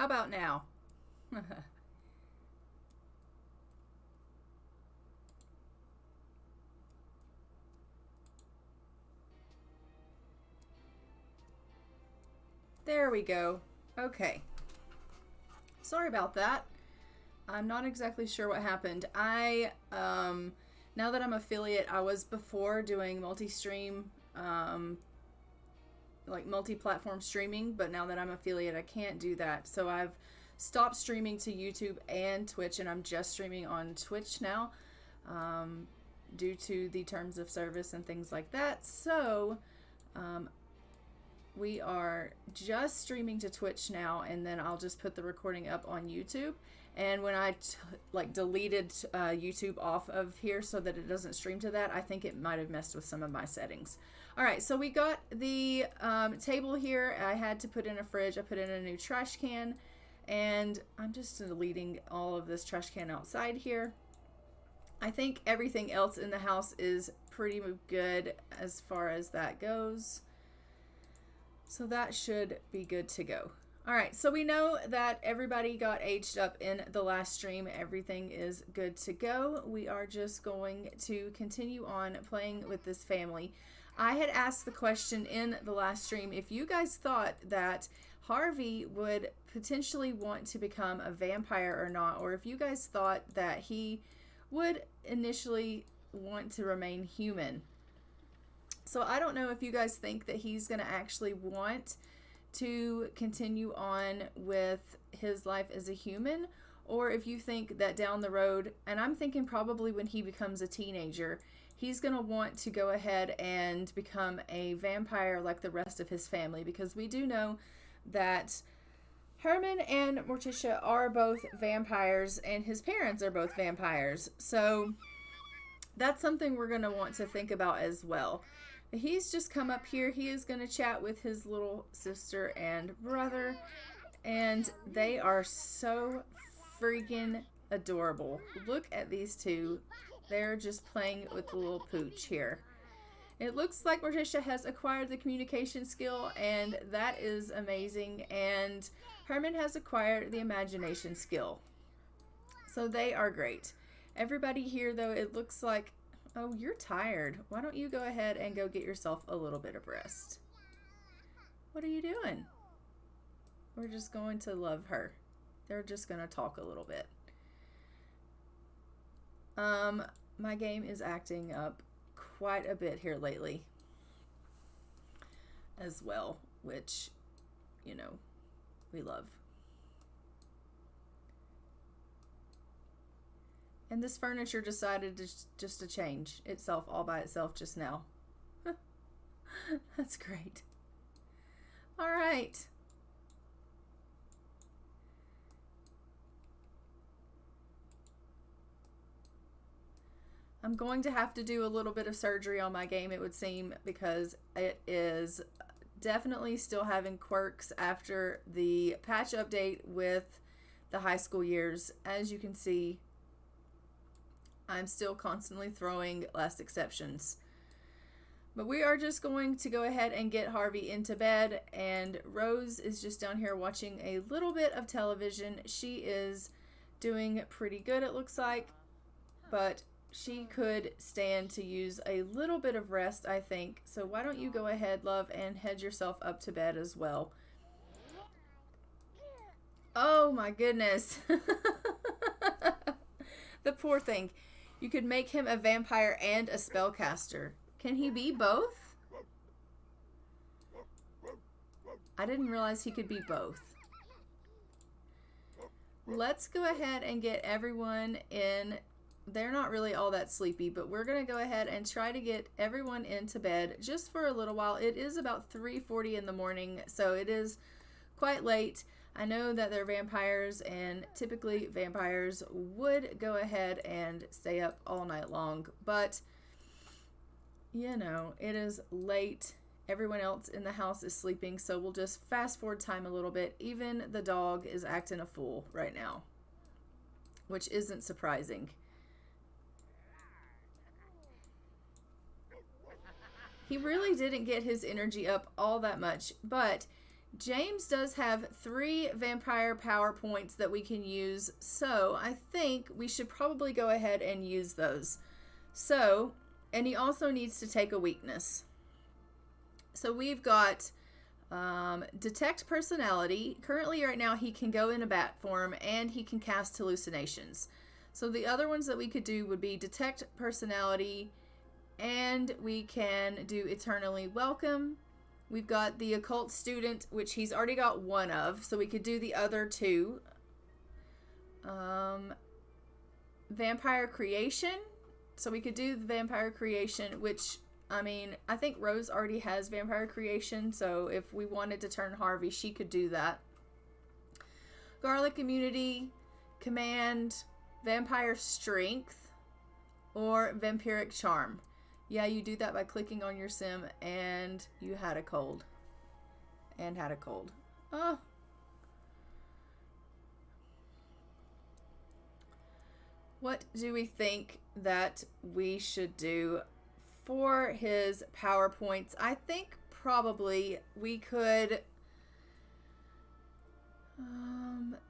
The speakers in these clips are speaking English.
How about now? There we go. Okay. Sorry about that. I'm not exactly sure what happened. Now that I'm affiliate, I was before doing multi-stream, like multi-platform streaming, but now that I'm affiliate, I can't do that. So I've stopped streaming to YouTube and Twitch, and I'm just streaming on Twitch now, due to the terms of service and things like that. So, we are just streaming to Twitch now, and then I'll just put the recording up on YouTube. And when I deleted YouTube off of here so that it doesn't stream to that, I think it might have messed with some of my settings. All right, so we got the table here. I had to put in a fridge. I put in a new trash can, and I'm just deleting all of this trash can outside here. I think everything else in the house is pretty good as far as that goes. So that should be good to go. All right, so we know that everybody got aged up in the last stream. Everything is good to go. We are just going to continue on playing with this family. I had asked the question in the last stream if you guys thought that Harvey would potentially want to become a vampire or not, or if you guys thought that he would initially want to remain human. So I don't know if you guys think that he's going to actually want to continue on with his life as a human, or if you think that down the road, and I'm thinking probably when he becomes a teenager, he's going to want to go ahead and become a vampire like the rest of his family, because we do know that Herman and Morticia are both vampires and his parents are both vampires. So that's something we're going to want to think about as well. He's just come up here. He is going to chat with his little sister and brother, and they are so freaking adorable. Look at these two. They're just playing with the little pooch here. It looks like Morticia has acquired the communication skill, and that is amazing, and Herman has acquired the imagination skill. So they are great. Everybody here, though, it looks like, oh, you're tired. Why don't you go ahead and go get yourself a little bit of rest? What are you doing? We're just going to love her. They're just going to talk a little bit. My game is acting up quite a bit here lately as well, which, you know, we love. And this furniture decided just to change itself all by itself just now. That's great. All right. I'm going to have to do a little bit of surgery on my game, it would seem, because it is definitely still having quirks after the patch update with the high school years. As you can see, I'm still constantly throwing last exceptions. But we are just going to go ahead and get Harvey into bed, and Rose is just down here watching a little bit of television. She is doing pretty good, it looks like, but she could stand to use a little bit of rest, I think. So why don't you go ahead, love, and head yourself up to bed as well. Oh my goodness. The poor thing. You could make him a vampire and a spellcaster. Can he be both? I didn't realize he could be both. Let's go ahead and get everyone in. They're not really all that sleepy, but we're going to go ahead and try to get everyone into bed just for a little while. It is about 3:40 in the morning, so it is quite late. I know that they're vampires, and typically vampires would go ahead and stay up all night long, but you know, it is late. Everyone else in the house is sleeping, so we'll just fast forward time a little bit. Even the dog is acting a fool right now, which isn't surprising. He really didn't get his energy up all that much, but James does have 3 vampire power points that we can use, so I think we should probably go ahead and use those. So, and he also needs to take a weakness. So we've got detect personality. Currently, right now, he can go in a bat form and he can cast hallucinations. So the other ones that we could do would be detect personality, and we can do eternally welcome. We've got the occult student, which he's already got 1 of, so we could do the other 2. Vampire creation. So we could do the vampire creation, which, I mean, I think Rose already has vampire creation, so if we wanted to turn Harvey, she could do that. Garlic immunity, command, vampire strength, or vampiric charm. Yeah, you do that by clicking on your sim, and you had a cold. And had a cold. Oh. What do we think that we should do for his PowerPoints? I think probably we could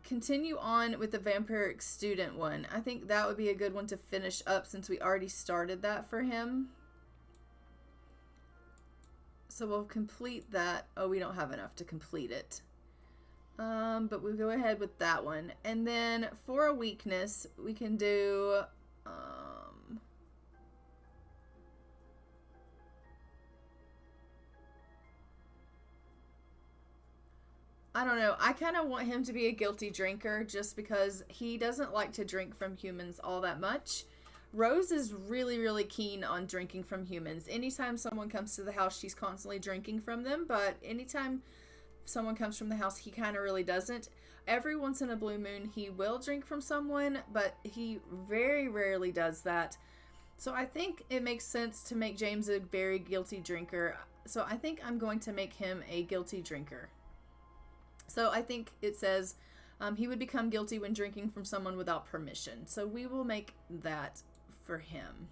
continue on with the vampiric student one. I think that would be a good one to finish up since we already started that for him. So we'll complete that. Oh, we don't have enough to complete it. But we'll go ahead with that one. And then for a weakness, we can do... I don't know. I kind of want him to be a guilty drinker just because he doesn't like to drink from humans all that much. Rose is really, really keen on drinking from humans. Anytime someone comes to the house, she's constantly drinking from them. But anytime someone comes from the house, he kind of really doesn't. Every once in a blue moon, he will drink from someone, but he very rarely does that. So I think it makes sense to make James a very guilty drinker. So I think I'm going to make him a guilty drinker. So I think it says he would become guilty when drinking from someone without permission. So we will make that for him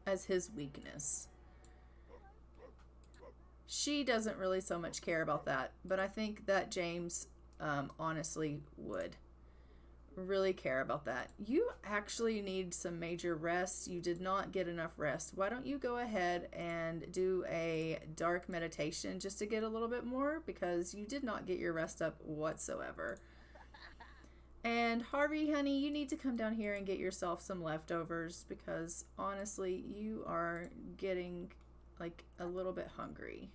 as his weakness. She doesn't really so much care about that, but I think that James honestly would really care about that. You actually need some major rest. You did not get enough rest. Why don't you go ahead and do a dark meditation just to get a little bit more, because you did not get your rest up whatsoever. And Harvey, honey, you need to come down here and get yourself some leftovers, because honestly, you are getting like a little bit hungry.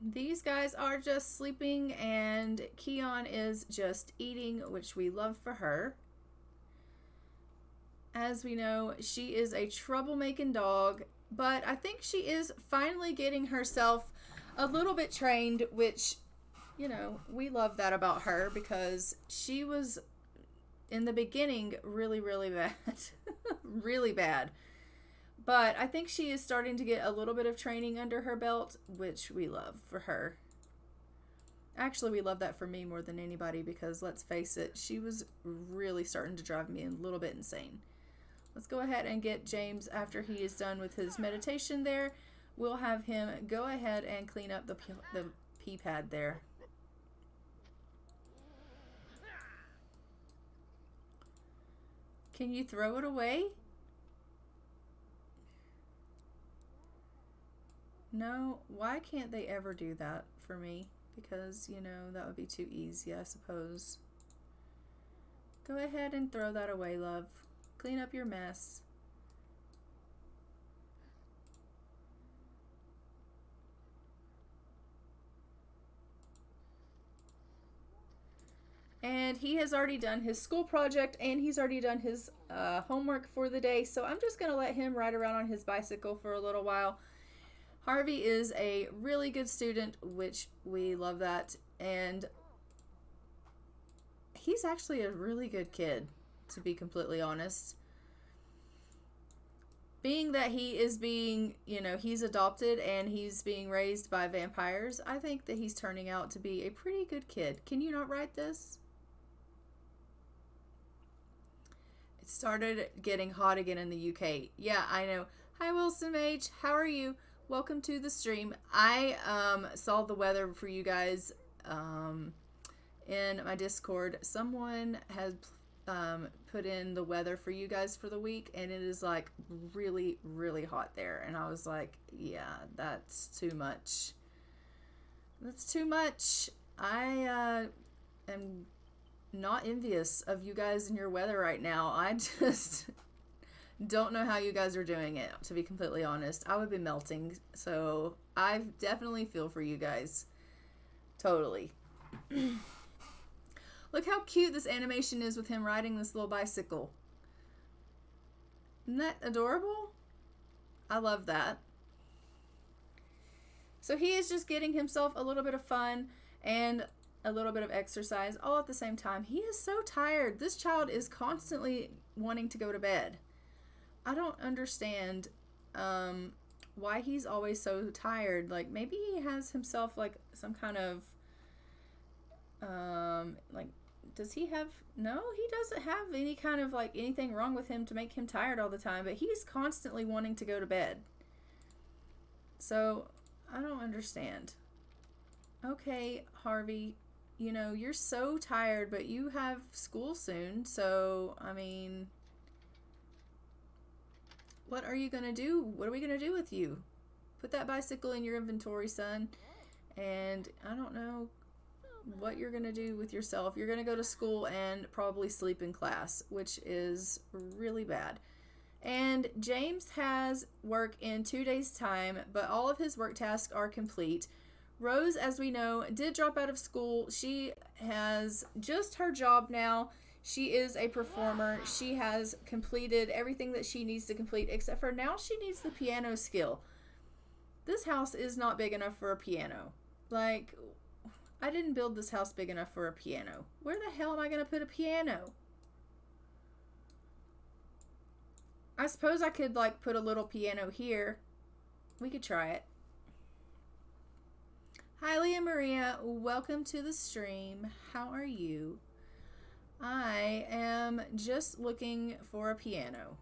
These guys are just sleeping, and Keon is just eating, which we love for her. As we know, she is a troublemaking dog, but I think she is finally getting herself a little bit trained, which, you know, we love that about her, because she was, in the beginning, really, really bad. Really bad. But I think she is starting to get a little bit of training under her belt, which we love for her. Actually, we love that for me more than anybody, because let's face it, she was really starting to drive me a little bit insane. Let's go ahead and get James, after he is done with his meditation there, we'll have him go ahead and clean up the pee pad there. Can you throw it away? No, why can't they ever do that for me? Because, you know, that would be too easy, I suppose. Go ahead and throw that away, love. Clean up your mess. And he has already done his school project, and he's already done his homework for the day. So I'm just going to let him ride around on his bicycle for a little while. Harvey is a really good student, which we love that, and he's actually a really good kid, to be completely honest. Being that he is being, you know, he's adopted and he's being raised by vampires, I think that he's turning out to be a pretty good kid. Can you not write this? It started getting hot again in the UK. Yeah, I know. Hi, Wilson H. How are you? Welcome to the stream. I saw the weather for you guys in my Discord. Someone has put in the weather for you guys for the week, and it is like really, really hot there. And I was like, yeah, that's too much. That's too much. I am not envious of you guys and your weather right now. I just don't know how you guys are doing it, to be completely honest. I would be melting. So I definitely feel for you guys. Totally. Look how cute this animation is with him riding this little bicycle. Isn't that adorable? I love that. So he is just getting himself a little bit of fun and a little bit of exercise all at the same time. He is so tired. This child is constantly wanting to go to bed. I don't understand why he's always so tired. Like, maybe he has himself like some kind of like, does he have, no, he doesn't have any kind of like anything wrong with him to make him tired all the time, but he's constantly wanting to go to bed. So I don't understand. Okay, Harvey, you know, you're so tired, but you have school soon, so I mean, what are you gonna do? What are we gonna do with you? Put that bicycle in your inventory, son. And I don't know what you're gonna do with yourself. You're gonna go to school and probably sleep in class, which is really bad. And James has work in 2 days' time, but all of his work tasks are complete. Rose, as we know, did drop out of school. She has just her job now. She is a performer. She has completed everything that she needs to complete, except for now she needs the piano skill. This house is not big enough for a piano. Like, I didn't build this house big enough for a piano. Where the hell am I going to put a piano? I suppose I could, like, put a little piano here. We could try it. Hi, Leah Maria. Welcome to the stream. How are you? I am just looking for a piano.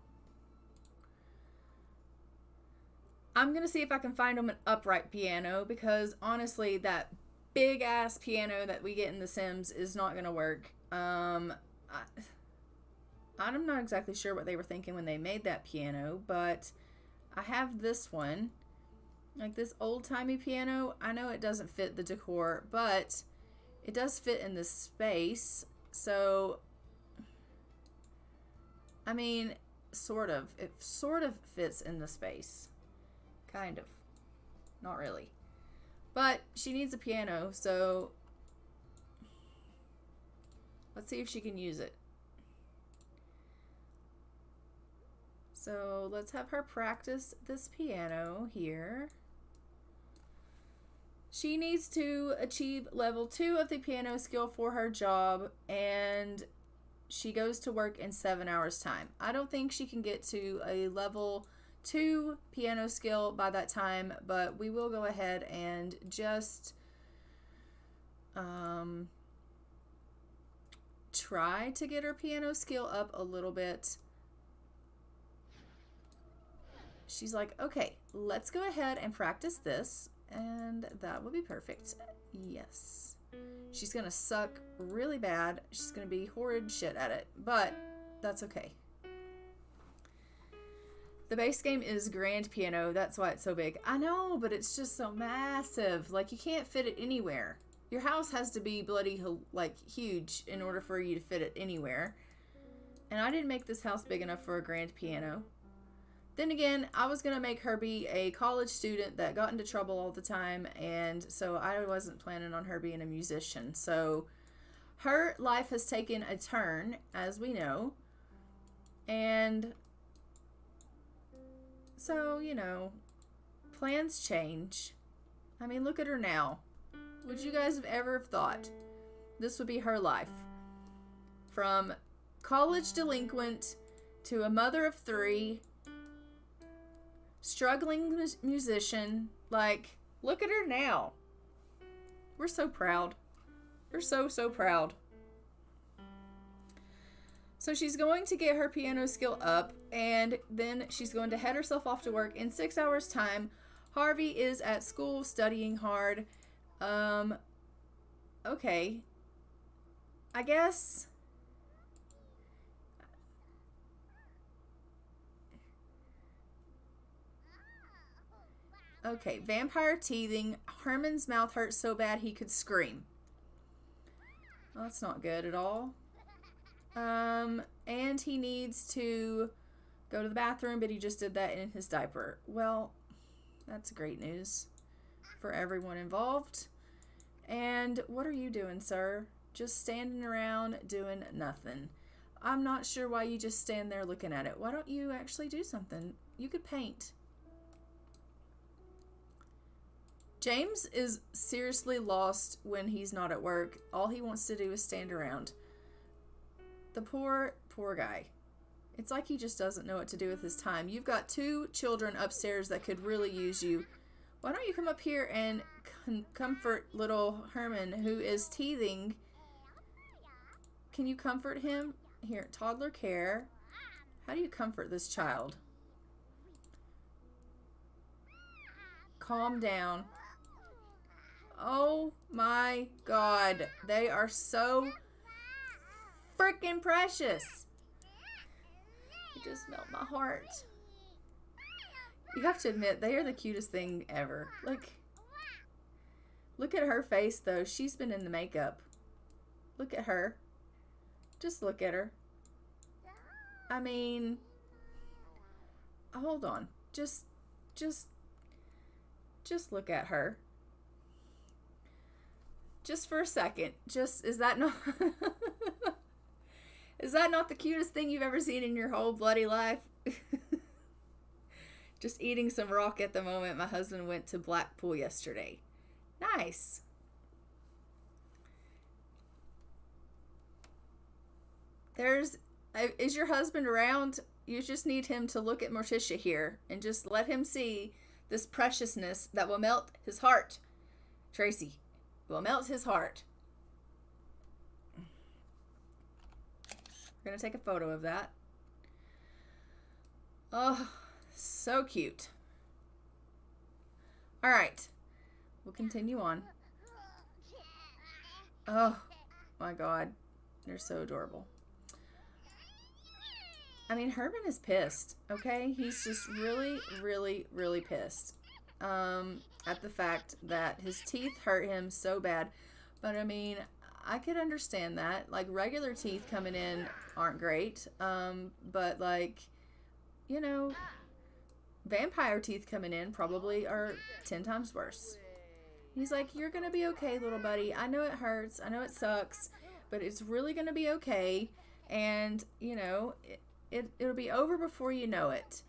I'm going to see if I can find him an upright piano, because honestly, that big ass piano that we get in The Sims is not going to work. I'm not exactly sure what they were thinking when they made that piano, but I have this one. Like this old-timey piano. I know it doesn't fit the decor, but it does fit in this space. So, I mean, sort of. It sort of fits in the space. Kind of. Not really. But she needs a piano, so let's see if she can use it. So let's have her practice this piano here. She needs to achieve level 2 of the piano skill for her job, and she goes to work in 7 hours time. I don't think she can get to a level 2 piano skill by that time, but we will go ahead and just try to get her piano skill up a little bit. She's like, okay, let's go ahead and practice this, and that will be perfect. Yes. She's gonna suck really bad. She's gonna be horrid shit at it, but that's okay. The base game is grand piano. That's why it's so big. I know, but it's just so massive. Like, you can't fit it anywhere. Your house has to be bloody, like, huge in order for you to fit it anywhere. And I didn't make this house big enough for a grand piano. Then again, I was going to make her be a college student that got into trouble all the time, and so I wasn't planning on her being a musician. So her life has taken a turn, as we know, and so, you know, plans change. I mean, look at her now. Would you guys have ever thought this would be her life? From college delinquent to a mother of 3, struggling musician. Like, look at her now. We're so proud. We're so proud. So she's going to get her piano skill up, and then she's going to head herself off to work in 6 hours time. Harvey is at school studying hard. Okay. I guess. Okay, vampire teething. Herman's mouth hurts so bad he could scream. Well, that's not good at all. And he needs to go to the bathroom, but he just did that in his diaper. Well, that's great news for everyone involved. And what are you doing, sir? Just standing around doing nothing. I'm not sure why you just stand there looking at it. Why don't you actually do something? You could paint. James is seriously lost when he's not at work. All he wants to do is stand around. The poor guy. It's like he just doesn't know what to do with his time. You've got 2 children upstairs that could really use you. Why don't you come up here and comfort little Herman, who is teething? Can you comfort him? Here, toddler care. How do you comfort this child? Calm down. Oh my God. They are so freaking precious. You just melt my heart. You have to admit, they are the cutest thing ever. Look at her face, though. She's been in the makeup. Look at her. Just look at her. I mean, hold on. Just look at her. Just for a second. Is that not is that not the cutest thing you've ever seen in your whole bloody life? Just eating some rock at the moment. My husband went to Blackpool yesterday. Nice. Is your husband around? You just need him to look at Morticia here and just let him see this preciousness that will melt his heart. Tracy, will melt his heart. We're going to take a photo of that. Oh, so cute. All right. We'll continue on. Oh, my God. They're so adorable. I mean, Herman is pissed, okay? He's just really, really, really pissed at the fact that his teeth hurt him so bad. But, I mean, I could understand that. Like, regular teeth coming in aren't great. But, like, you know, vampire teeth coming in probably are 10 times worse. He's like, you're going to be okay, little buddy. I know it hurts. I know it sucks. But it's really going to be okay. And, you know, it'll be over before you know it.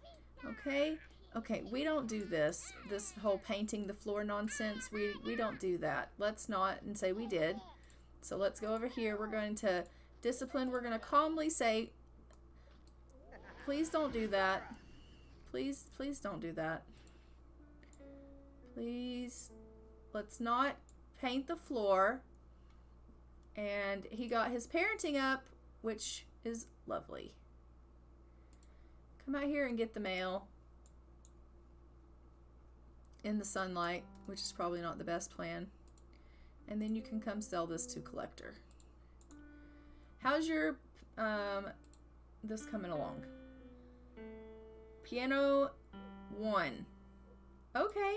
Okay? Okay, we don't do this whole painting the floor nonsense. We don't do that. Let's not and say we did. So let's go over here. We're going to discipline. We're going to calmly say, please don't do that. Please don't do that. Please, let's not paint the floor. And he got his parenting up, which is lovely. Come out here and get the mail in the sunlight, which is probably not the best plan. And then you can come sell this to collector. How's your this coming along? Piano 1. Okay.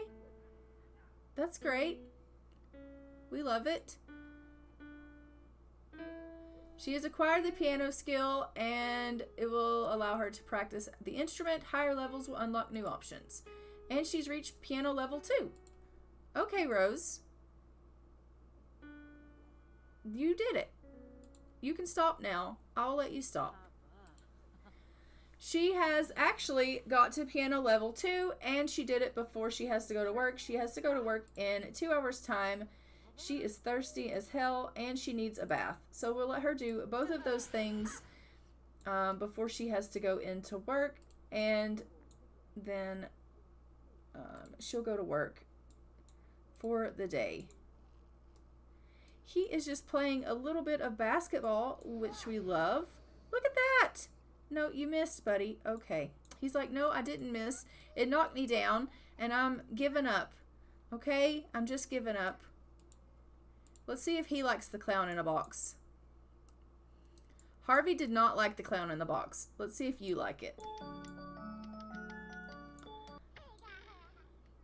That's great. We love it. She has acquired the piano skill, and it will allow her to practice the instrument. Higher levels will unlock new options. And she's reached piano level 2. Okay, Rose. You did it. You can stop now. I'll let you stop. She has actually got to piano level 2, and she did it before she has to go to work. She has to go to work in 2 hours' time. She is thirsty as hell, and she needs a bath. So we'll let her do both of those things before she has to go into work, and then she'll go to work for the day. He is just playing a little bit of basketball, which we love. Look at No, you missed, buddy. Okay. He's like, no, I didn't miss. It knocked me down, and I'm giving up. Okay? I'm just giving up. Let's see if he likes the clown in a box. Harvey did not like the clown in the box. Let's see if you like it.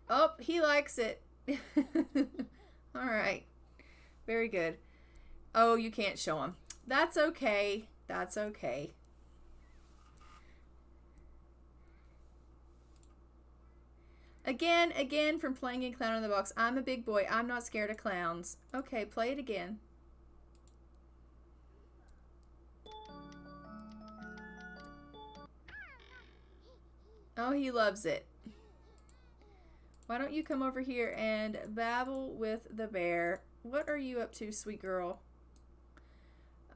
Oh, he likes it. All right. Very good. Oh, you can't show him. That's okay. That's okay. Again, from playing in Clown in the Box. I'm a big boy. I'm not scared of clowns. Okay, play it again. Oh, he loves it. Why don't you come over here and babble with the bear? What are you up to, sweet girl?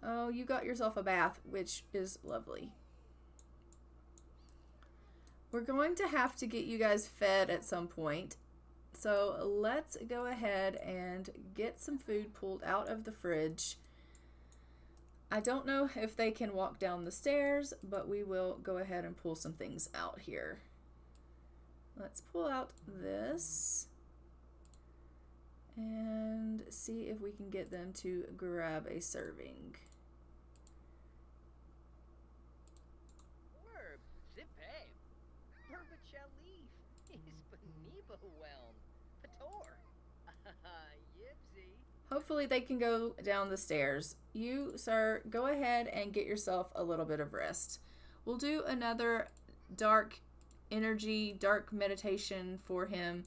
Oh, you got yourself a bath, which is lovely. We're going to have to get you guys fed at some point. So let's go ahead and get some food pulled out of the fridge. I don't know if they can walk down the stairs, but we will go ahead and pull some things out here. Let's pull out this and see if we can get them to grab a serving. Hopefully they can go down the stairs. You, sir, go ahead and get yourself a little bit of rest. We'll do another dark energy, dark meditation for him.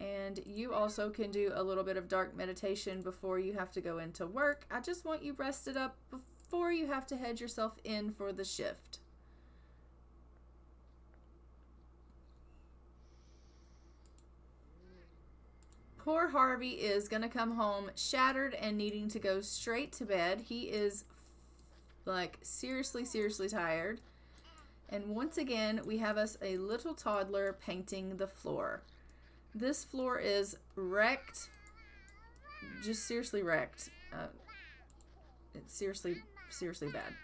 And you also can do a little bit of dark meditation before you have to go into work. I just want you rested up before you have to head yourself in for the shift. Poor Harvey is going to come home shattered and needing to go straight to bed. He is like seriously tired. And once again, we have us a little toddler painting the floor. This floor is wrecked. Just seriously wrecked. It's seriously bad.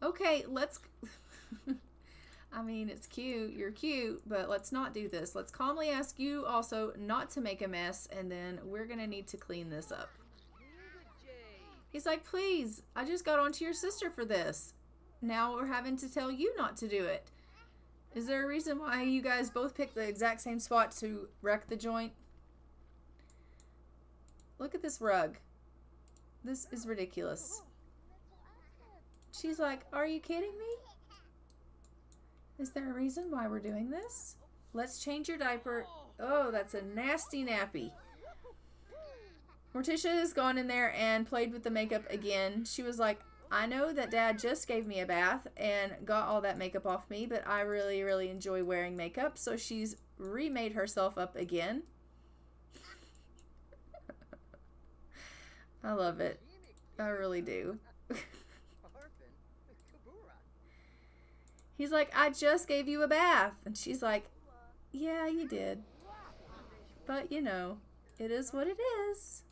Okay, let's... I mean, it's cute. You're cute, but let's not do this. Let's calmly ask you also not to make a mess, and then we're going to need to clean this up. He's like, please, I just got onto your sister for this. Now we're having to tell you not to do it. Is there a reason why you guys both picked the exact same spot to wreck the joint? Look at this rug. This is ridiculous. She's like, are you kidding me? Is there a reason why we're doing this? Let's change your diaper. Oh, that's a nasty nappy. Morticia has gone in there and played with the makeup again. She was like, I know that Dad just gave me a bath and got all that makeup off me, but I really enjoy wearing makeup. So she's remade herself up again. I love it. I really do. He's like, I just gave you a bath. And she's like, yeah, you did. But, you know, it is what it is.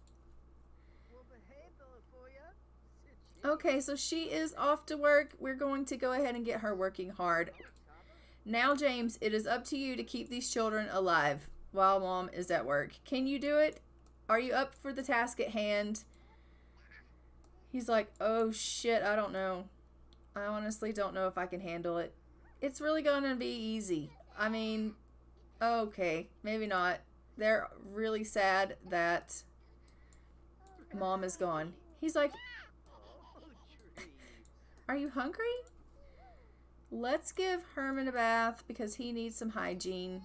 Okay, so she is off to work. We're going to go ahead and get her working hard. Now, James, it is up to you to keep these children alive while Mom is at work. Can you do it? Are you up for the task at hand? He's like, oh, shit, I don't know. I honestly don't know if I can handle it. It's really going to be easy. I mean, okay, maybe not. They're really sad that Mom is gone. He's like, are you hungry? Let's give Herman a bath because he needs some hygiene.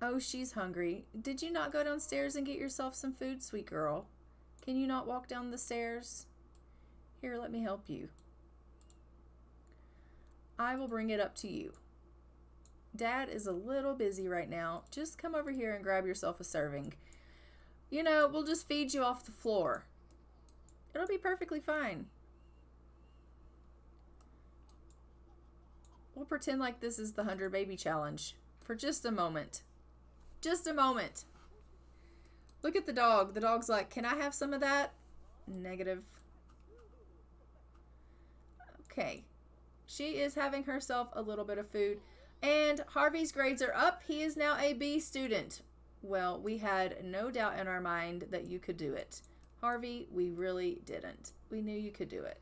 Oh, she's hungry. Did you not go downstairs and get yourself some food, sweet girl? Can you not walk down the stairs? Here, let me help you. I will bring it up to you. Dad is a little busy right now. Just come over here and grab yourself a serving. You know, we'll just feed you off the floor. It'll be perfectly fine. We'll pretend like this is the 100 baby challenge for just a moment. Just a moment. Look at the dog. The dog's like, can I have some of that? Negative. Okay. She is having herself a little bit of food. And Harvey's grades are up. He is now a B student. Well, we had no doubt in our mind that you could do it. Harvey, we really didn't. We knew you could do it.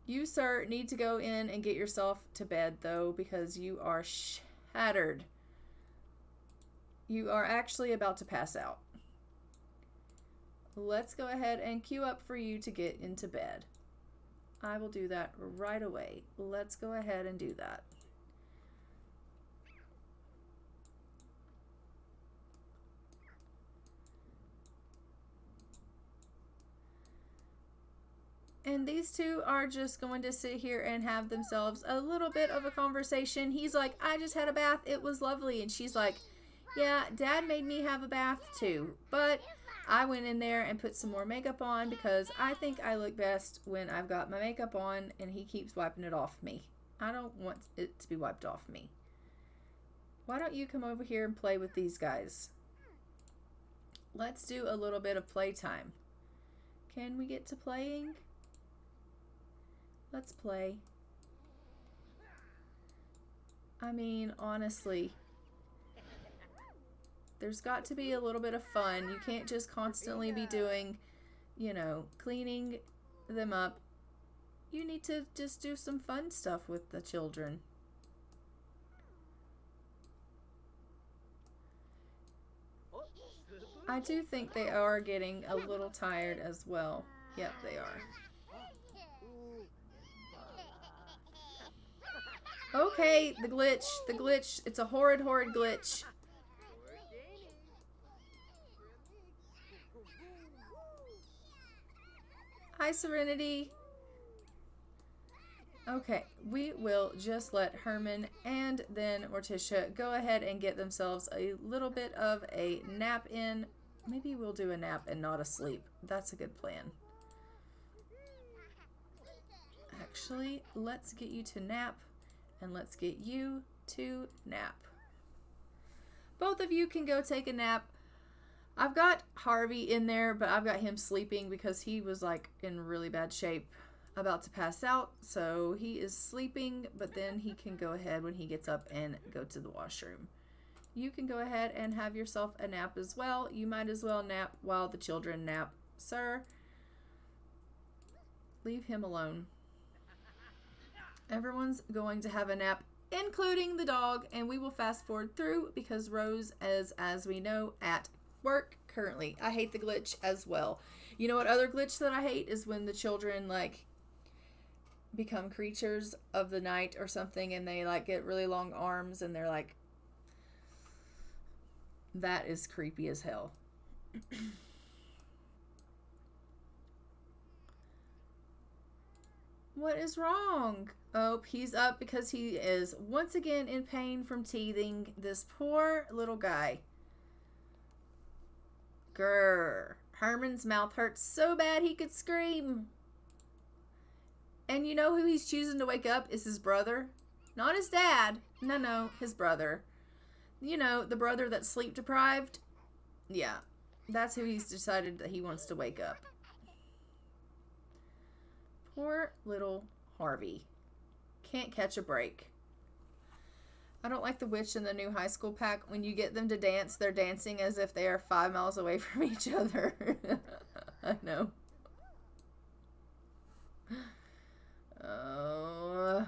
You, sir, need to go in and get yourself to bed, though, because you are shattered. You are actually about to pass out. Let's go ahead and queue up for you to get into bed. I will do that right away. Let's go ahead and do that. And these two are just going to sit here and have themselves a little bit of a conversation. He's like, I just had a bath. It was lovely. And she's like, yeah, Dad made me have a bath too. But I went in there and put some more makeup on because I think I look best when I've got my makeup on and he keeps wiping it off me. I don't want it to be wiped off me. Why don't you come over here and play with these guys? Let's do a little bit of playtime. Can we get to playing? Let's play. I mean, honestly, there's got to be a little bit of fun. You can't just constantly be doing, you know, cleaning them up. You need to just do some fun stuff with the children. I do think they are getting a little tired as well. Yep, they are. Okay, the glitch. It's a horrid glitch. Hi, Serenity. Okay, we will just let Herman and then Morticia go ahead and get themselves a little bit of a nap in. Maybe we'll do a nap and not a sleep. That's a good plan. Actually, let's get you to nap. And let's get you to nap. Both of you can go take a nap. I've got Harvey in there, but I've got him sleeping because he was like in really bad shape, about to pass out. So he is sleeping, but then he can go ahead when he gets up and go to the washroom. You can go ahead and have yourself a nap as well. You might as well nap while the children nap. Sir, leave him alone. Everyone's going to have a nap, including the dog, and we will fast forward through because Rose is, as we know, at work currently. I hate the glitch as well. You know what other glitch that I hate is when the children like become creatures of the night or something and they like get really long arms and they're like, that is creepy as hell. What is wrong? Oh, he's up because he is once again in pain from teething. This poor little guy. Grr. Herman's mouth hurts so bad he could scream. And you know who he's choosing to wake up is his brother. Not his dad. No, his brother. You know, the brother that's sleep deprived. Yeah, that's who he's decided that he wants to wake up. Poor little Harvey. Can't catch a break. I don't like the witch in the new high school pack. When you get them to dance, they're dancing as if they are 5 miles away from each other. I know. Oh.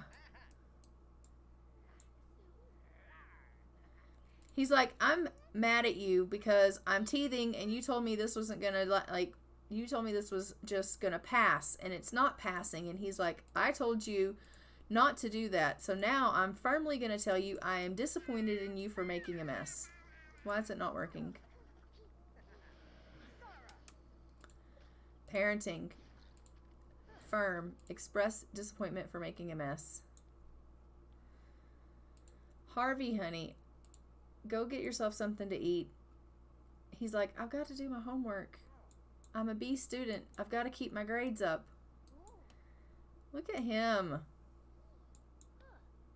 He's like, I'm mad at you because I'm teething and you told me this wasn't gonna, like, you told me this was just gonna pass and it's not passing. And he's like, I told you not to do that. So now I'm firmly gonna tell you I am disappointed in you for making a mess. Why is it not working? Parenting. Firm. Express disappointment for making a mess. Harvey, honey, go get yourself something to eat. He's like, I've got to do my homework. I'm a B student. I've got to keep my grades up. Look at him.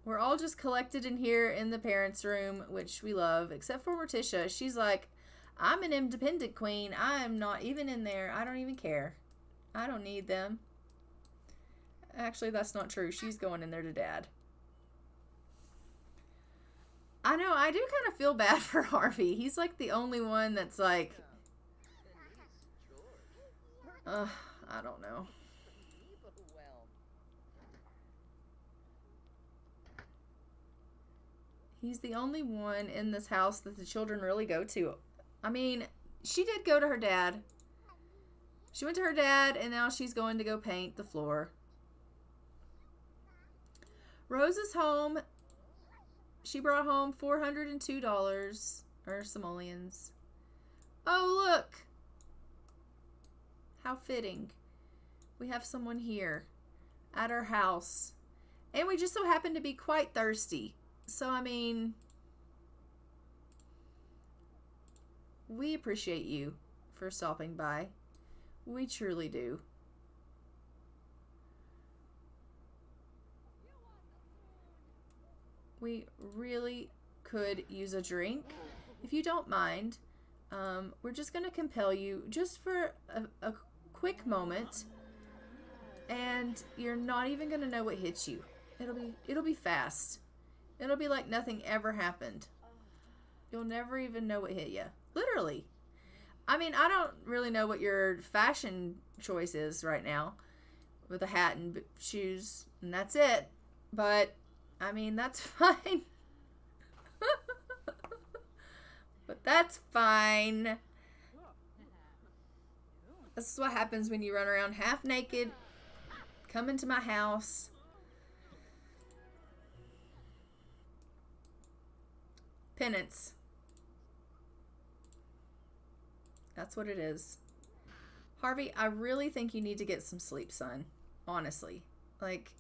We're all just collected in here in the parents' room, which we love, except for Morticia. She's like, I'm an independent queen. I am not even in there. I don't even care. I don't need them. Actually, that's not true. She's going in there to Dad. I know, I do kind of feel bad for Harvey. He's like the only one that's like... I don't know. He's the only one in this house that the children really go to. I mean, she did go to her dad. She went to her dad, and now she's going to go paint the floor. Rose is home. She brought home $402 or simoleons. Oh, look. How fitting. We have someone here at our house. And we just so happen to be quite thirsty. So, I mean, we appreciate you for stopping by. We truly do. We really could use a drink. If you don't mind, we're just going to compel you just for a quick moment. And you're not even going to know what hits you. It'll be fast. It'll be like nothing ever happened. You'll never even know what hit you. Literally. I mean, I don't really know what your fashion choice is right now. With a hat and shoes. And that's it. But, I mean, that's fine. But that's fine. This is what happens when you run around half naked. Come into my house. Penance. That's what it is. Harvey, I really think you need to get some sleep, son. Honestly. Like,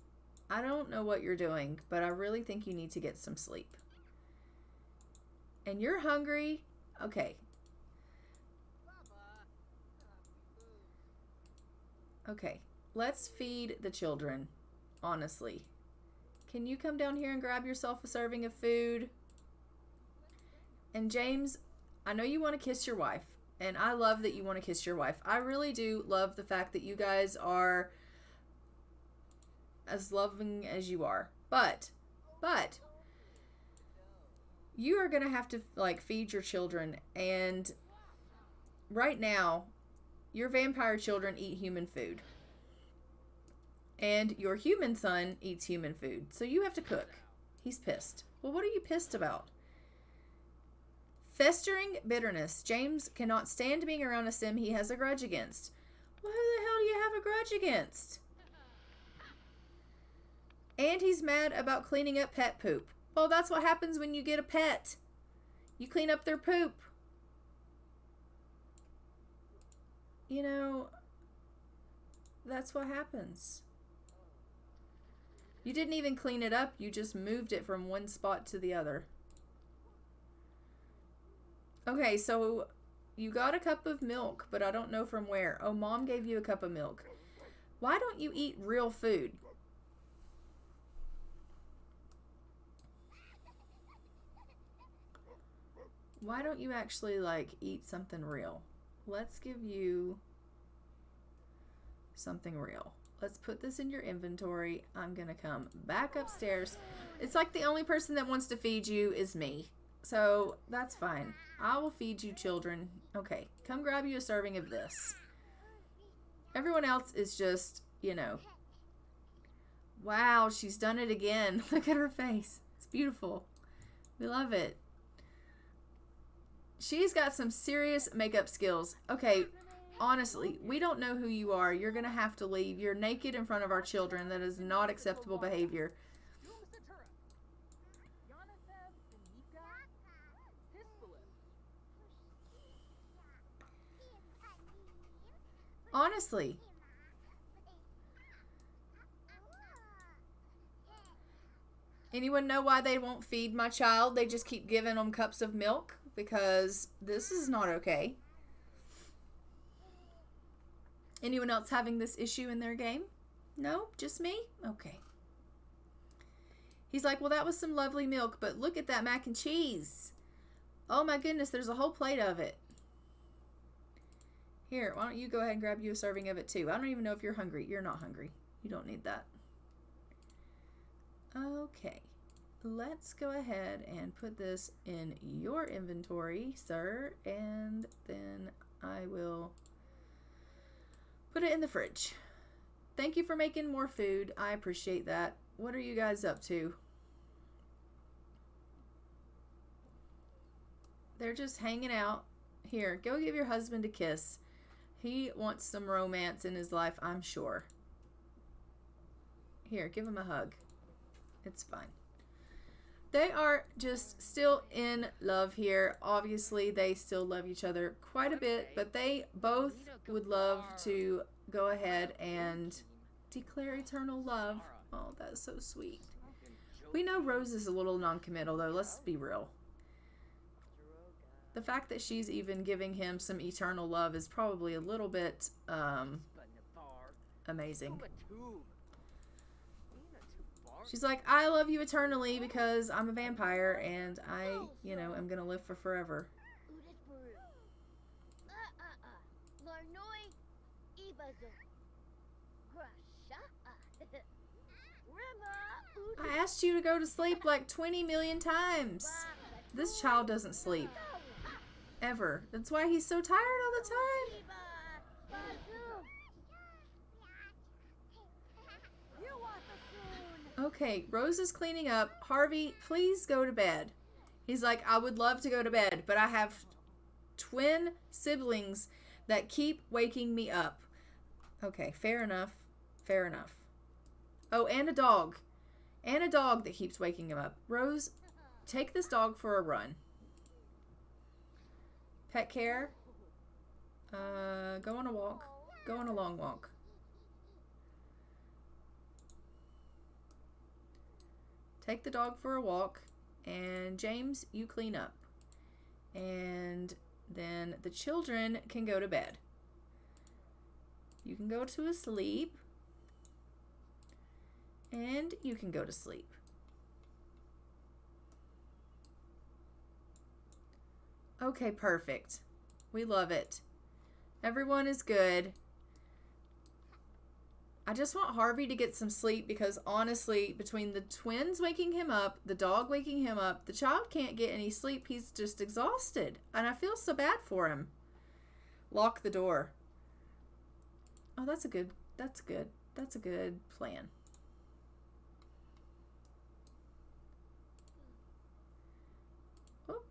I don't know what you're doing, but I really think you need to get some sleep. And you're hungry? Okay. Okay. Let's feed the children. Honestly. Can you come down here and grab yourself a serving of food? And James, I know you want to kiss your wife. And I love that you want to kiss your wife. I really do love the fact that you guys are as loving as you are. But, you are going to have to, like, feed your children. And right now, your vampire children eat human food. And your human son eats human food. So you have to cook. He's pissed. Well, what are you pissed about? Festering bitterness. James cannot stand being around a sim he has a grudge against. Well, who the hell do you have a grudge against? And he's mad about cleaning up pet poop. Well, that's what happens when you get a pet. You clean up their poop. You know, that's what happens. You didn't even clean it up. You just moved it from one spot to the other. Okay, so you got a cup of milk, but I don't know from where. Oh, Mom gave you a cup of milk. Why don't you eat real food? Why don't you actually, like, eat something real? Let's give you something real. Let's put this in your inventory. I'm going to come back upstairs. It's like the only person that wants to feed you is me. So, that's fine. I will feed you, children. Okay, come grab you a serving of this. Everyone else is just, you know. Wow, she's done it again. Look at her face. It's beautiful. We love it. She's got some serious makeup skills. Okay, honestly, we don't know who you are. You're going to have to leave. You're naked in front of our children. That is not acceptable behavior. Honestly. Anyone know why they won't feed my child? They just keep giving them cups of milk? Because this is not okay. Anyone else having this issue in their game? No? Just me? Okay. He's like, well, that was some lovely milk, but look at that mac and cheese. Oh my goodness, there's a whole plate of it. Here, why don't you go ahead and grab you a serving of it too? I don't even know if you're hungry. You're not hungry. You don't need that. Okay, let's go ahead and put this in your inventory, sir, and then I will put it in the fridge. Thank you for making more food. I appreciate that. What are you guys up to? They're just hanging out. Here, go give your husband a kiss. He wants some romance in his life, I'm sure. Here, give him a hug. It's fine. They are just still in love here. Obviously, they still love each other quite a bit, but they both would love to go ahead and declare eternal love. Oh, that's so sweet. We know Rose is a little non-committal, though. Let's be real. The fact that she's even giving him some eternal love is probably a little bit amazing. She's like, I love you eternally because I'm a vampire and I, you know, am going to live for forever. I asked you to go to sleep like 20 million times. This child doesn't sleep. Ever. That's why he's so tired all the time. Okay, Rose is cleaning up. Harvey, please go to bed. He's like, I would love to go to bed, but I have twin siblings that keep waking me up. Okay, fair enough. Fair enough. Oh, and a dog. And a dog that keeps waking him up. Rose, take this dog for a run. Pet care. Go on a walk. Go on a long walk. Take the dog for a walk. And James, you clean up. And then the children can go to bed. You can go to sleep. And you can go to sleep. Okay, perfect. We love it. Everyone is good. I just want Harvey to get some sleep because honestly, between the twins waking him up, the dog waking him up, the child can't get any sleep. He's just exhausted. And I feel so bad for him. Lock the door. Oh, that's a good plan. Oh.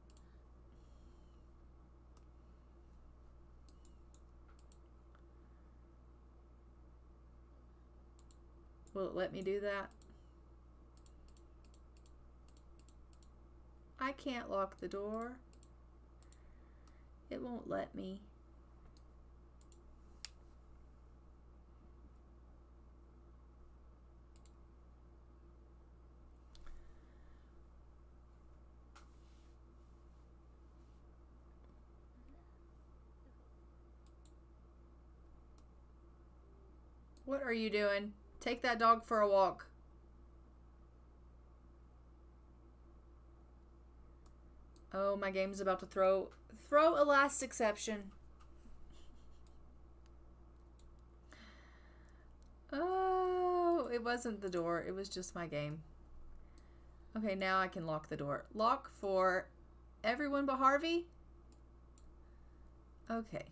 Will it let me do that? I can't lock the door. It won't let me. What are you doing? Take that dog for a walk. Oh, my game's about to throw a last exception. Oh, it wasn't the door. It was just my game. Okay, now I can lock the door. Lock for everyone but Harvey? Okay.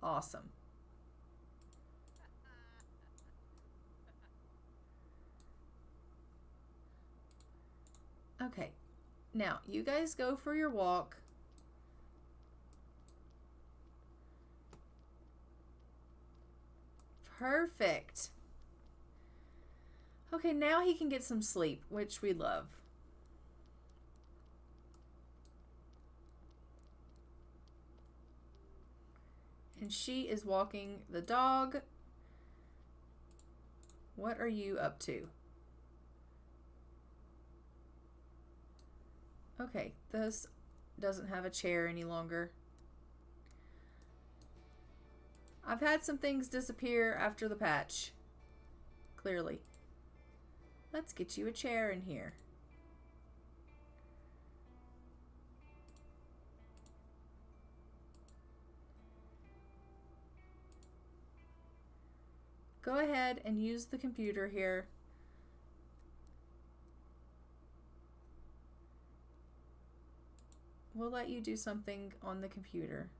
Awesome. Okay, now you guys go for your walk. Perfect. Okay, now he can get some sleep, which we love. And she is walking the dog. What are you up to? Okay, this doesn't have a chair any longer. I've had some things disappear after the patch. Clearly. Let's get you a chair in here. Go ahead and use the computer here. We'll let you do something on the computer.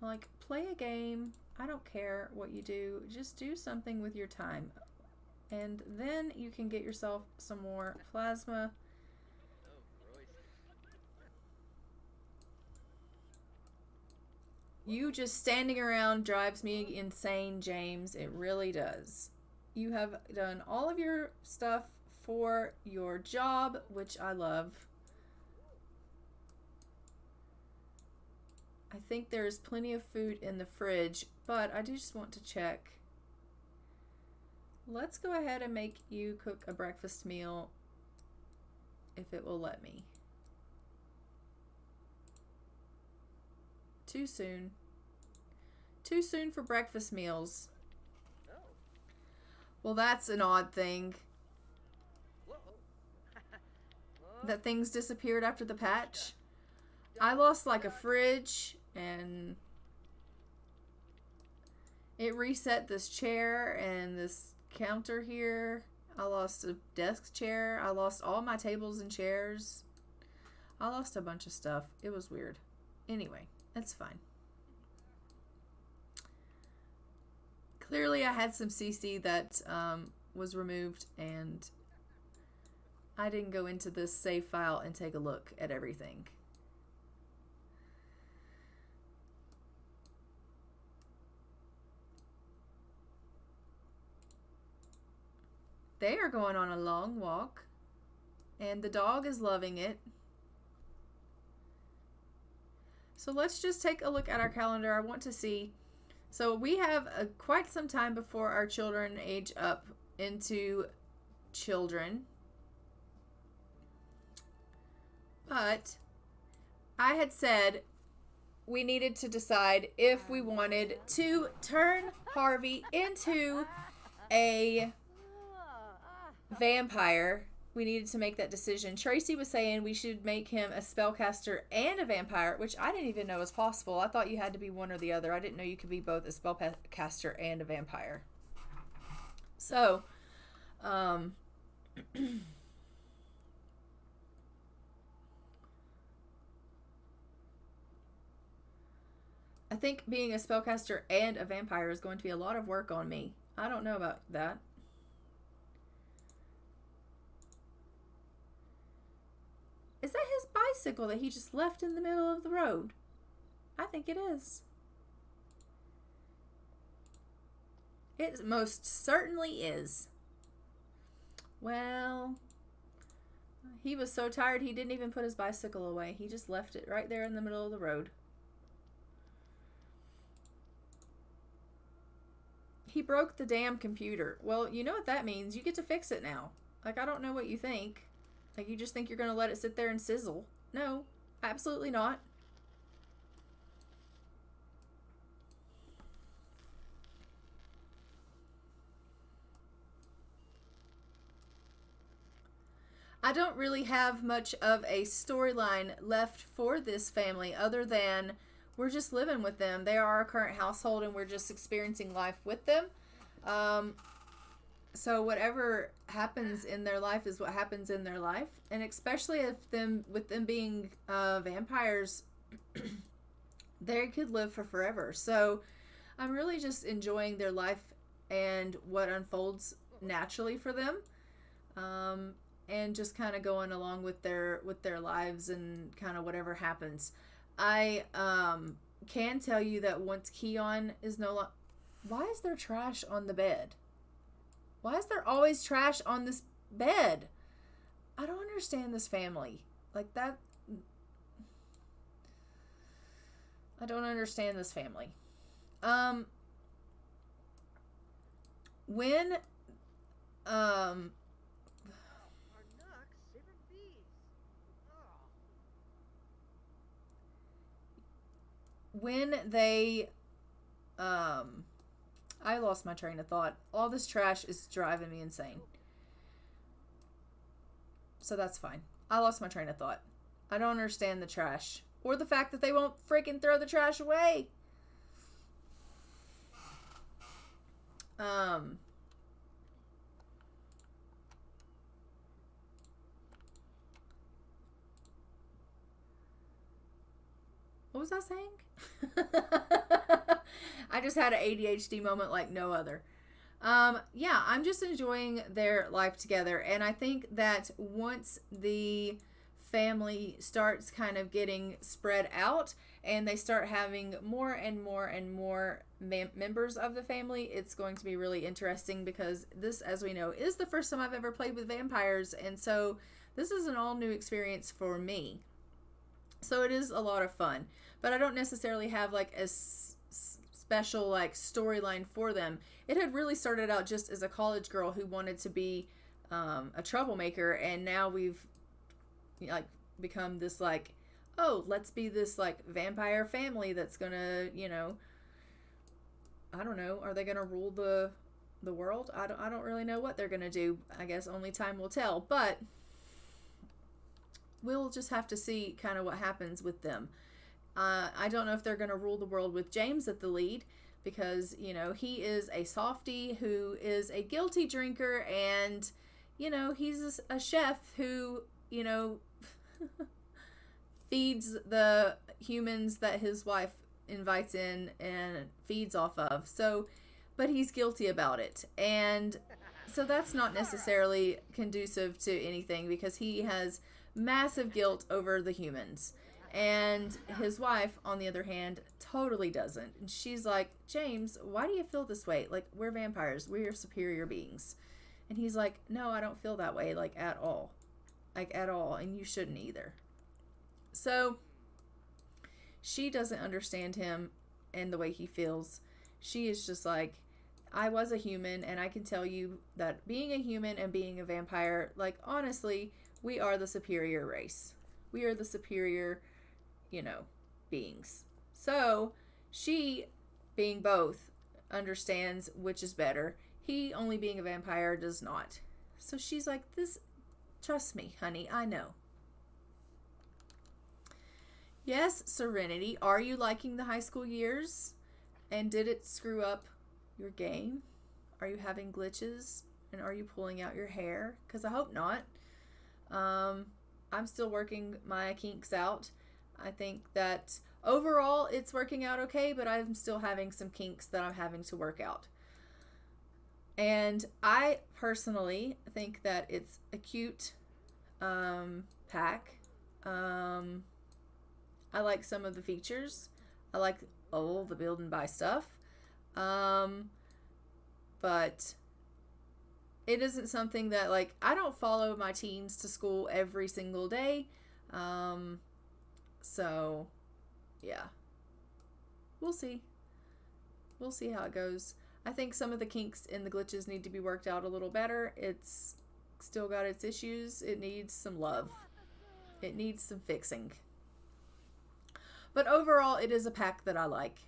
Like, play a game. I don't care what you do. Just do something with your time. And then you can get yourself some more plasma. You just standing around drives me insane, James. It really does. You have done all of your stuff for your job, which I love. I think there's plenty of food in the fridge, but I do just want to check. Let's go ahead and make you cook a breakfast meal if it will let me. Too soon. Too soon for breakfast meals. Well, that's an odd thing. That things disappeared after the patch. I lost like a fridge and it reset this chair and this counter here. I lost a desk chair. I lost all my tables and chairs. I lost a bunch of stuff. It was weird. Anyway, that's fine. Clearly I had some CC that was removed, and I didn't go into this save file and take a look at everything. They are going on a long walk, and the dog is loving it. So let's just take a look at our calendar. I want to see. So we have quite some time before our children age up into children. But I had said we needed to decide if we wanted to turn Harvey into a vampire. We needed to make that decision. Tracy was saying we should make him a spellcaster and a vampire, which I didn't even know was possible. I thought you had to be one or the other. I didn't know you could be both a spellcaster and a vampire. So, I think being a spellcaster and a vampire is going to be a lot of work on me. I don't know about that. Is that his bicycle that he just left in the middle of the road? I think it is. It most certainly is. Well, he was so tired he didn't even put his bicycle away. He just left it right there in the middle of the road. He broke the damn computer. Well, you know what that means. You get to fix it now. Like, I don't know what you think. Like, you just think you're going to let it sit there and sizzle. No, absolutely not. I don't really have much of a storyline left for this family other than we're just living with them. They are our current household and we're just experiencing life with them. So whatever happens in their life is what happens in their life. And especially with them being vampires, they could live for forever. So I'm really just enjoying their life and what unfolds naturally for them. And just kind of going along with their lives and kind of whatever happens. I can tell you that once Keon is no longer... Why is there trash on the bed? Why is there always trash on this bed? I don't understand this family. Like that... I don't understand this family. When they, I lost my train of thought. All this trash is driving me insane. So that's fine. I lost my train of thought. I don't understand the trash. Or the fact that they won't freaking throw the trash away. What was I saying? I just had an ADHD moment like no other. Yeah, I'm just enjoying their life together. And I think that once the family starts kind of getting spread out and they start having more and more and more members of the family, it's going to be really interesting because this, as we know, is the first time I've ever played with vampires. And so this is an all new experience for me. So it is a lot of fun, but I don't necessarily have like a special like storyline for them. It had really started out just as a college girl who wanted to be a troublemaker, and now we've like become this like, oh, let's be this like vampire family that's gonna, you know, I don't know, are they gonna rule the world? I don't really know what they're gonna do. I guess only time will tell, but we'll just have to see kind of what happens with them. I don't know if they're going to rule the world with James at the lead because, you know, he is a softie who is a guilty drinker, and, you know, he's a chef who, you know, feeds the humans that his wife invites in and feeds off of. So, but he's guilty about it. And so that's not necessarily conducive to anything because he has massive guilt over the humans. And his wife, on the other hand, totally doesn't. And she's like, James, why do you feel this way? Like, we're vampires. We're superior beings. And he's like, no, I don't feel that way, like, at all. Like, at all. And you shouldn't either. So, she doesn't understand him and the way he feels. She is just like, I was a human, and I can tell you that being a human and being a vampire, like, honestly, we are the superior race. We are the superior, you know, beings. So she, being both, understands which is better. He, only being a vampire, does not. So she's like, this, trust me, honey, I know. Yes, Serenity, are you liking the high school years? And did it screw up your game? Are you having glitches? And are you pulling out your hair? Because I hope not. I'm still working my kinks out. I think that overall it's working out okay, but I'm still having some kinks that I'm having to work out. And I personally think that it's a cute pack. I like some of the features. I like the build and buy stuff. But it isn't something that, like, I don't follow my teens to school every single day. So, yeah. We'll see. We'll see how it goes. I think some of the kinks and the glitches need to be worked out a little better. It's still got its issues. It needs some love. It needs some fixing. But overall, it is a pack that I like.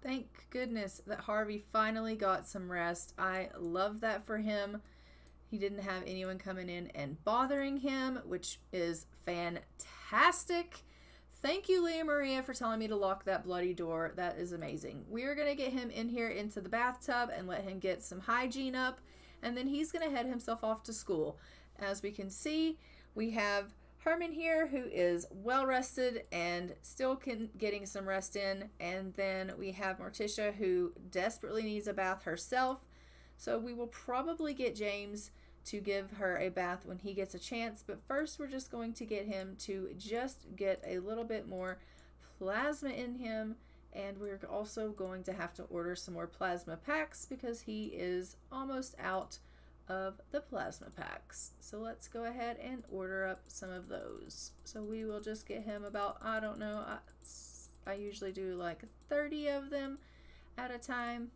Thank goodness that Harvey finally got some rest. I love that for him. He didn't have anyone coming in and bothering him, which is fantastic. Thank you, Leah Maria, for telling me to lock that bloody door. That is amazing. We are going to get him in here into the bathtub and let him get some hygiene up, and then he's going to head himself off to school. As we can see, we have Herman here, who is well rested and still getting some rest in. And then we have Morticia, who desperately needs a bath herself. So we will probably get James to give her a bath when he gets a chance. But first, we're just going to get him to just get a little bit more plasma in him. And we're also going to have to order some more plasma packs because he is almost out of the plasma packs. So let's go ahead and order up some of those. So we will just get him about, I don't know, I usually do like 30 of them at a time.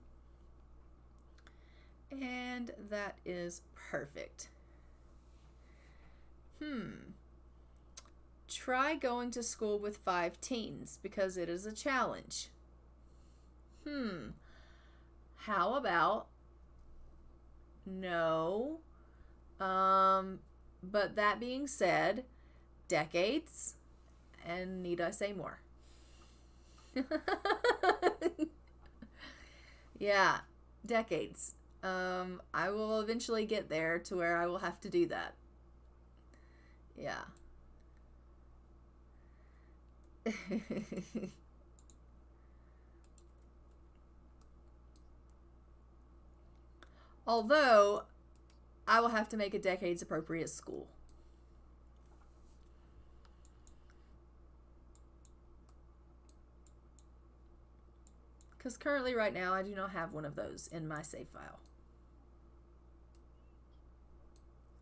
And that is perfect. Try going to school with 5 teens because it is a challenge. How about no? But that being said, decades, and need I say more? Yeah, decades. I will eventually get there to where I will have to do that. Yeah. Although, I will have to make a decades appropriate school. Because currently, right now, I do not have one of those in my save file.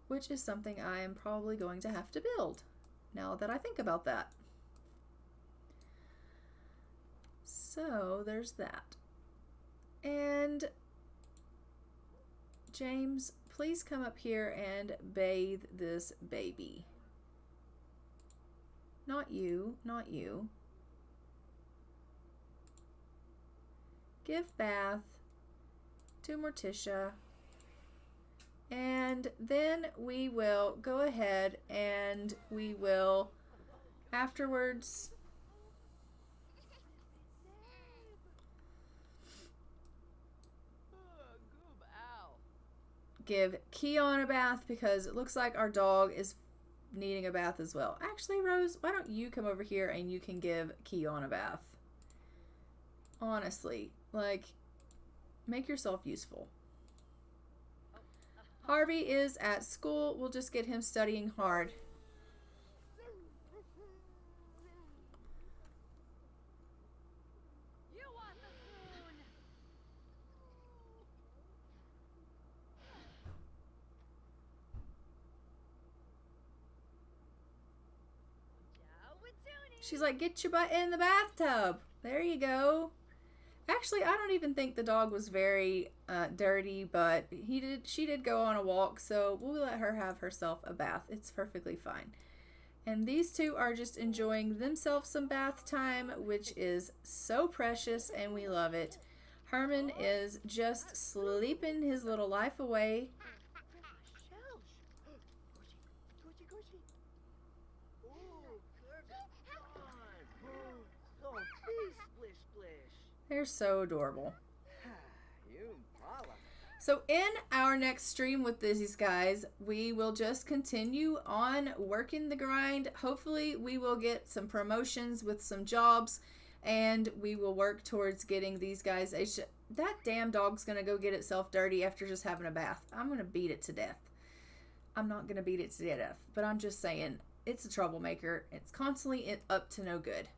Which is something I am probably going to have to build, now that I think about that. So, there's that. And James, please come up here and bathe this baby. Not you, not you. Give bath to Morticia. And then we will go ahead and we will afterwards give Keon a bath, because it looks like our dog is needing a bath as well. Actually, Rose, why don't you come over here and you can give Keon a bath? Honestly, like, make yourself useful. Harvey is at school. We'll just get him studying hard. She's like, get your butt in the bathtub. There you go. Actually, I don't even think the dog was very dirty, but she did go on a walk, so we'll let her have herself a bath. It's perfectly fine. And these two are just enjoying themselves some bath time, which is so precious, and we love it. Herman is just sleeping his little life away. They're so adorable. So in our next stream with these guys, we will just continue on working the grind. Hopefully we will get some promotions with some jobs, and we will work towards getting these guys. That damn dog's going to go get itself dirty after just having a bath. I'm going to beat it to death. I'm not going to beat it to death, but I'm just saying, it's a troublemaker. It's constantly up to no good.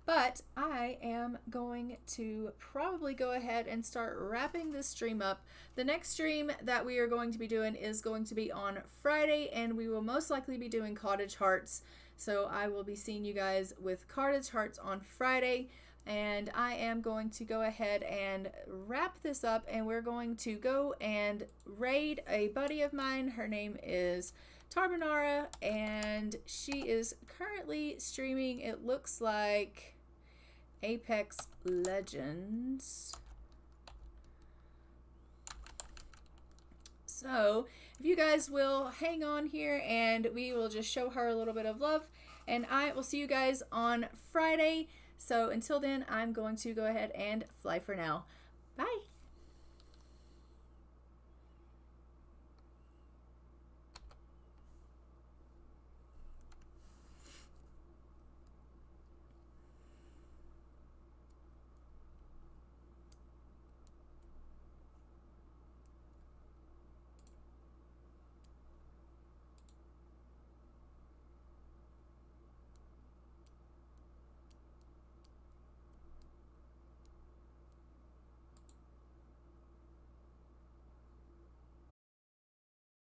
But I am going to probably go ahead and start wrapping this stream up. The next stream that we are going to be doing is going to be on Friday, and we will most likely be doing Cottage Hearts. So I will be seeing you guys with Cottage Hearts on Friday, and I am going to go ahead and wrap this up, and we're going to go and raid a buddy of mine. Her name is Tarbonara, and she is currently streaming, it looks like, Apex Legends. So if you guys will hang on here, and we will just show her a little bit of love, and I will see you guys on Friday. So until then, I'm going to go ahead and fly for now. Bye.